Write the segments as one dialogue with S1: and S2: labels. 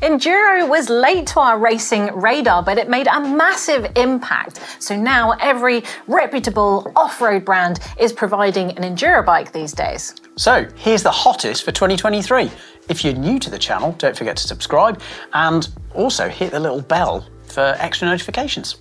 S1: Enduro was late to our racing radar, but it made a massive impact. So now every reputable off-road brand is providing an Enduro bike these days.
S2: So here's the hottest for 2023. If you're new to the channel, don't forget to subscribe and also hit the little bell for extra notifications.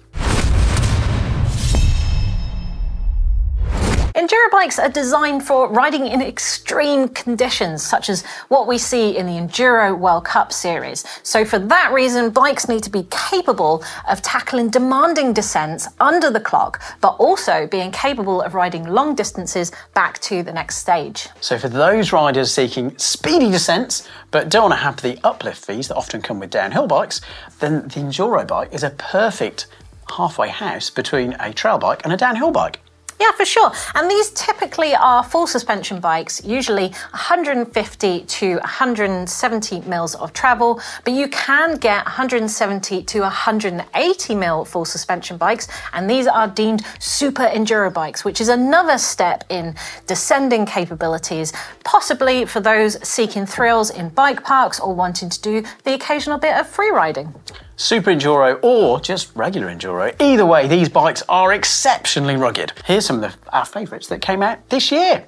S1: Enduro bikes are designed for riding in extreme conditions, such as what we see in the Enduro World Cup series. So for that reason, bikes need to be capable of tackling demanding descents under the clock, but also being capable of riding long distances back to the next stage.
S2: So for those riders seeking speedy descents, but don't want to have the uplift fees that often come with downhill bikes, then the Enduro bike is a perfect halfway house between a trail bike and a downhill bike.
S1: Yeah, for sure. And these typically are full suspension bikes, usually 150 to 170 mils of travel, but you can get 170 to 180 mil full suspension bikes, and these are deemed super enduro bikes, which is another step in descending capabilities, possibly for those seeking thrills in bike parks or wanting to do the occasional bit of free riding.
S2: Super Enduro or just regular Enduro. Either way, these bikes are exceptionally rugged. Here's some of our favourites that came out this year.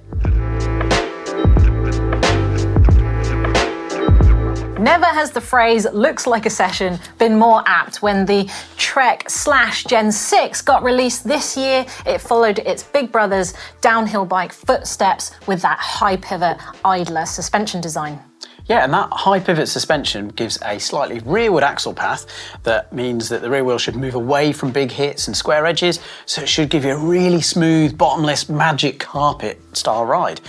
S1: Never has the phrase "looks like a session" been more apt. When the Trek/Gen 6 got released this year, it followed its big brother's downhill bike footsteps with that high pivot idler suspension design.
S2: Yeah, and that high pivot suspension gives a slightly rearward axle path that means that the rear wheel should move away from big hits and square edges, so it should give you a really smooth, bottomless, magic carpet style ride.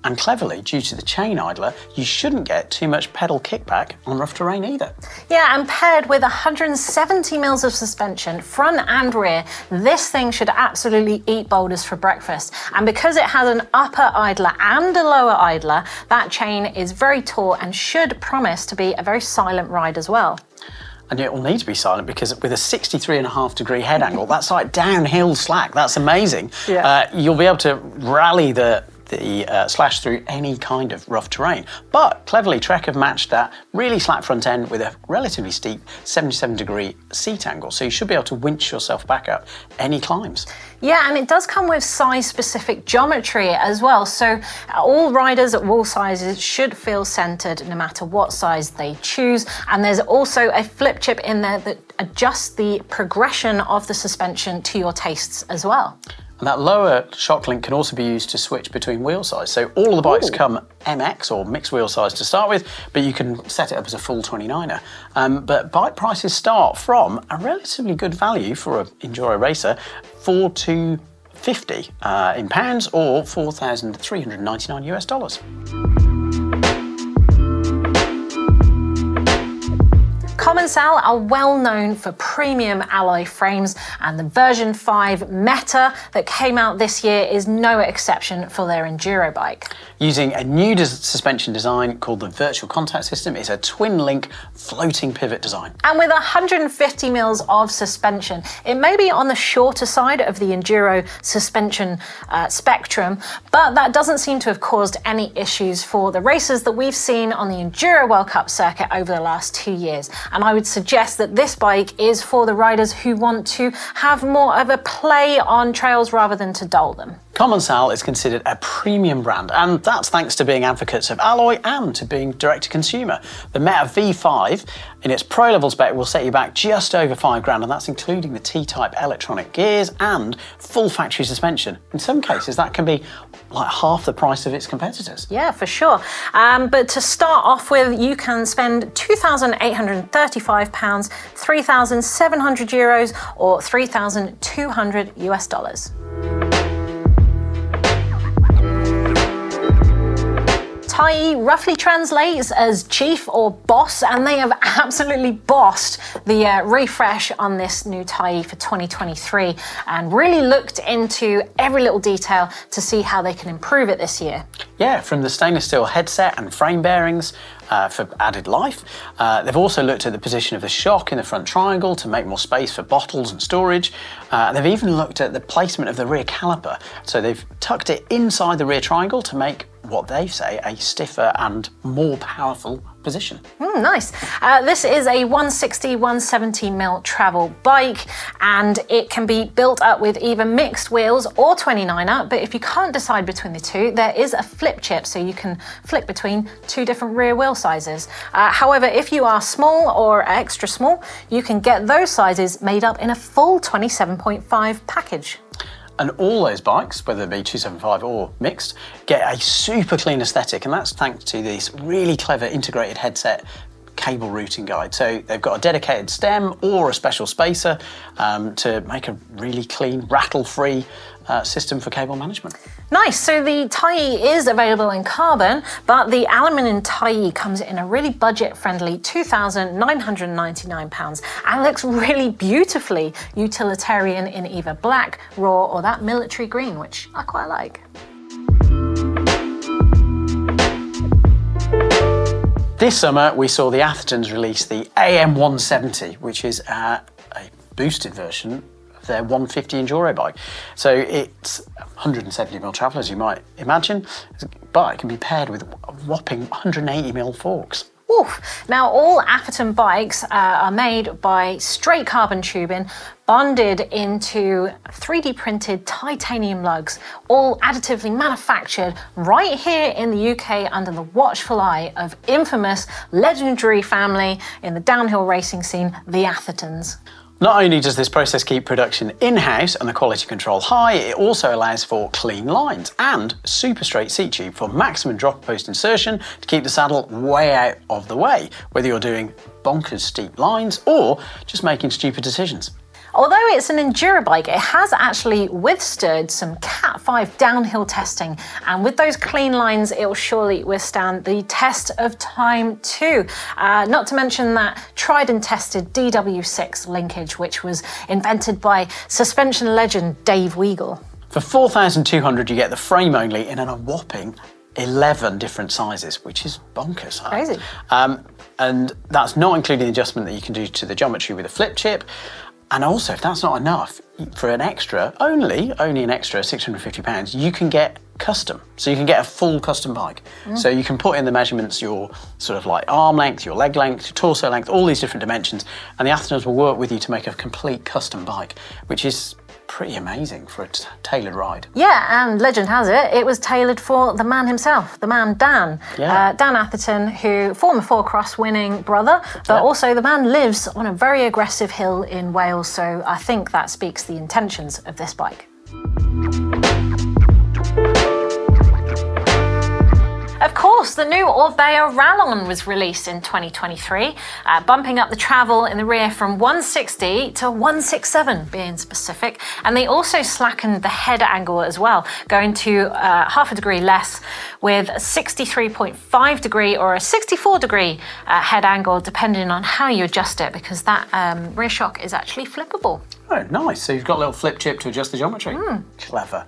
S2: And cleverly, due to the chain idler, you shouldn't get too much pedal kickback on rough terrain either. Yeah,
S1: and paired with 170 mils of suspension, front and rear, this thing should absolutely eat boulders for breakfast. And because it has an upper idler and a lower idler, that chain is very taut and should promise to be a very silent ride as well.
S2: And it will need to be silent because with a 63.5-degree head angle, that's like downhill slack. That's amazing.
S1: Yeah.
S2: You'll be able to rally the slash through any kind of rough terrain. But cleverly, Trek have matched that really slack front end with a relatively steep 77-degree seat angle, so you should be able to winch yourself back up any climbs.
S1: Yeah, and it does come with size-specific geometry as well, so all riders at all sizes should feel centered no matter what size they choose. And there's also a flip chip in there that adjusts the progression of the suspension to your tastes as well.
S2: And that lower shock link can also be used to switch between wheel size. So all of the bikes come MX or mixed wheel size to start with, but you can set it up as a full 29er. But bike prices start from a relatively good value for an Enduro racer, $4,250 in pounds or $4,399 US.
S1: Commencal are well known for premium alloy frames, and the version 5 Meta that came out this year is no exception for their Enduro bike.
S2: Using a new suspension design called the Virtual Contact System, it's a twin-link floating pivot design.
S1: And with 150 mils of suspension, it may be on the shorter side of the Enduro suspension spectrum, but that doesn't seem to have caused any issues for the racers that we've seen on the Enduro World Cup circuit over the last 2 years. And I would suggest that this bike is for the riders who want to have more of a play on trails rather than to dull them.
S2: Commencal is considered a premium brand, and that's thanks to being advocates of alloy and to being direct to consumer. The Meta V5 in its pro level spec will set you back just over £5,000, and that's including the T-type electronic gears and full factory suspension. In some cases, that can be like half the price of its competitors.
S1: Yeah, for sure. But to start off with, you can spend £2,835, 3,700 euros, or $3,200 US. Tyee roughly translates as chief or boss, and they have absolutely bossed the refresh on this new Tyee for 2023 and really looked into every little detail to see how they can improve it this year.
S2: Yeah, from the stainless steel headset and frame bearings for added life. They've also looked at the position of the shock in the front triangle to make more space for bottles and storage. They've even looked at the placement of the rear caliper. So they've tucked it inside the rear triangle to make what they say a stiffer and more powerful position.
S1: Nice. This is a 160, 170 mil travel bike, and it can be built up with either mixed wheels or 29er, but if you can't decide between the two, there is a flip chip, so you can flip between two different rear wheel sizes. However, if you are small or extra small, you can get those sizes made up in a full 27.5 package.
S2: And all those bikes, whether they be 275 or mixed, get a super clean aesthetic, and that's thanks to this really clever integrated headset cable routing guide. So they've got a dedicated stem or a special spacer to make a really clean, rattle-free system for cable management. Nice.
S1: So the Tyee is available in carbon, but the aluminium Tyee comes in a really budget-friendly £2,999 and looks really beautifully utilitarian in either black, raw, or that military green, which I quite like.
S2: This summer, we saw the Athertons release the AM170, which is a boosted version of their 150 Enduro bike. So it's 170mm travel, as you might imagine, but it can be paired with a whopping 180mm forks.
S1: Oof. Now, all Atherton bikes are made by straight carbon tubing, bonded into 3D printed titanium lugs, all additively manufactured right here in the UK under the watchful eye of infamous, legendary family in the downhill racing scene, the Athertons.
S2: Not only does this process keep production in-house and the quality control high, it also allows for clean lines and super straight seat tube for maximum drop post insertion to keep the saddle way out of the way, whether you're doing bonkers steep lines or just making stupid decisions.
S1: Although it's an Enduro bike, it has actually withstood some Cat 5 downhill testing, and with those clean lines, it will surely withstand the test of time too. Not to mention that tried and tested DW6 linkage, which was invented by suspension legend Dave Weigel.
S2: For $4,200, you get the frame only in a whopping 11 different sizes, which is bonkers.
S1: Crazy.
S2: And that's not including the adjustment that you can do to the geometry with a flip chip. And also, if that's not enough, for an extra, only an extra £650, you can get custom. So you can get a full custom bike. So you can put in the measurements, your sort of like arm length, your leg length, your torso length, all these different dimensions, and the Athertons will work with you to make a complete custom bike, which is pretty amazing for a tailored ride.
S1: Yeah, and legend has it, it was tailored for the man himself, the man Dan.
S2: Yeah.
S1: Dan Atherton, who former four-cross winning brother, but also the man lives on a very aggressive hill in Wales, so I think that speaks the intentions of this bike. Of course, the new Orbea Rallon was released in 2023, bumping up the travel in the rear from 160 to 167, being specific. And they also slackened the head angle as well, going to half a degree less, with a 63.5 degree or a 64 degree head angle, depending on how you adjust it, because that rear shock is actually flippable.
S2: Oh, nice. So you've got a little flip chip to adjust the geometry. Clever.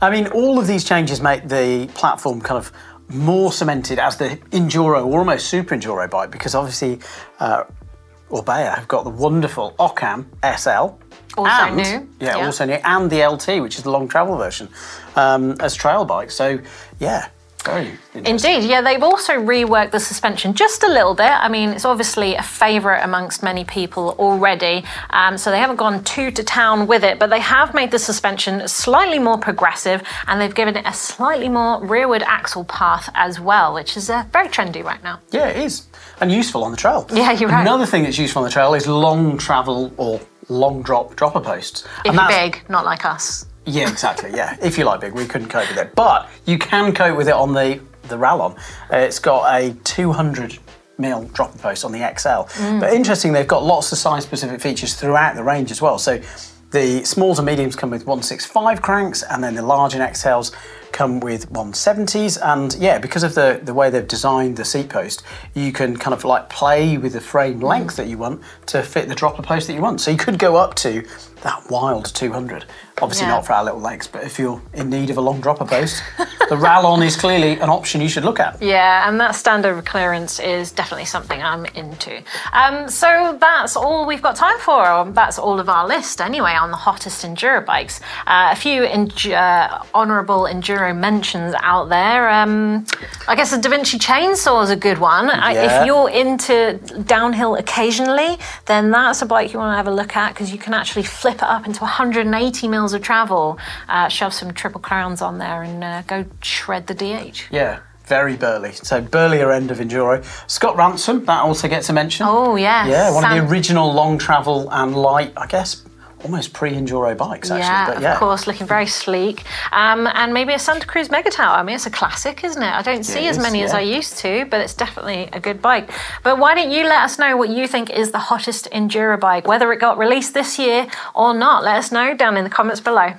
S2: I mean, all of these changes make the platform kind of more cemented as the Enduro or almost super Enduro bike, because obviously Orbea have got the wonderful Occam SL.
S1: Also new.
S2: Yeah, also new. And the LT, which is the long travel version, as trail bikes. So, yeah. Very interesting.
S1: Indeed, yeah, they've also reworked the suspension just a little bit. I mean, it's obviously a favourite amongst many people already, so they haven't gone to town with it, but they have made the suspension slightly more progressive, and they've given it a slightly more rearward axle path as well, which is very trendy right now.
S2: Yeah, it is, and useful on the trail.
S1: Yeah, you're right.
S2: Another thing that's useful on the trail is long travel or long dropper posts.
S1: If you're big, not like us.
S2: Yeah, exactly, yeah. If you like big, we couldn't cope with it. But you can cope with it on the Rallon. It's got a 200mm dropper post on the XL. But interesting, they've got lots of size-specific features throughout the range as well. So the smalls and mediums come with 165 cranks, and then the large and XLs come with 170s. And yeah, because of the way they've designed the seat post, you can kind of like play with the frame length that you want to fit the dropper post that you want. So you could go up to that wild 200. Obviously not for our little legs, but if you're in need of a long dropper post, the Rallon is clearly an option you should look at.
S1: Yeah, and that standard clearance is definitely something I'm into. So that's all we've got time for, or that's all of our list anyway on the hottest Enduro bikes. A few honourable Enduro Enduro mentions out there. I guess the Da Vinci chainsaw is a good one. If you're into downhill occasionally, then that's a bike you want to have a look at, because you can actually flip it up into 180 mils of travel, shove some triple crowns on there and go shred the DH.
S2: Yeah. Very burly. So burlier end of Enduro. Scott Ransom, that also gets a mention.
S1: Oh, yes.
S2: Yeah, one of the original long travel and light, I guess, almost pre-Enduro bikes, actually.
S1: Yeah,
S2: but
S1: of course, looking very sleek. And maybe a Santa Cruz Mega Tower. I mean, it's a classic, isn't it? I don't see as many as I used to, but it's definitely a good bike. But why don't you let us know what you think is the hottest Enduro bike, whether it got released this year or not? Let us know down in the comments below.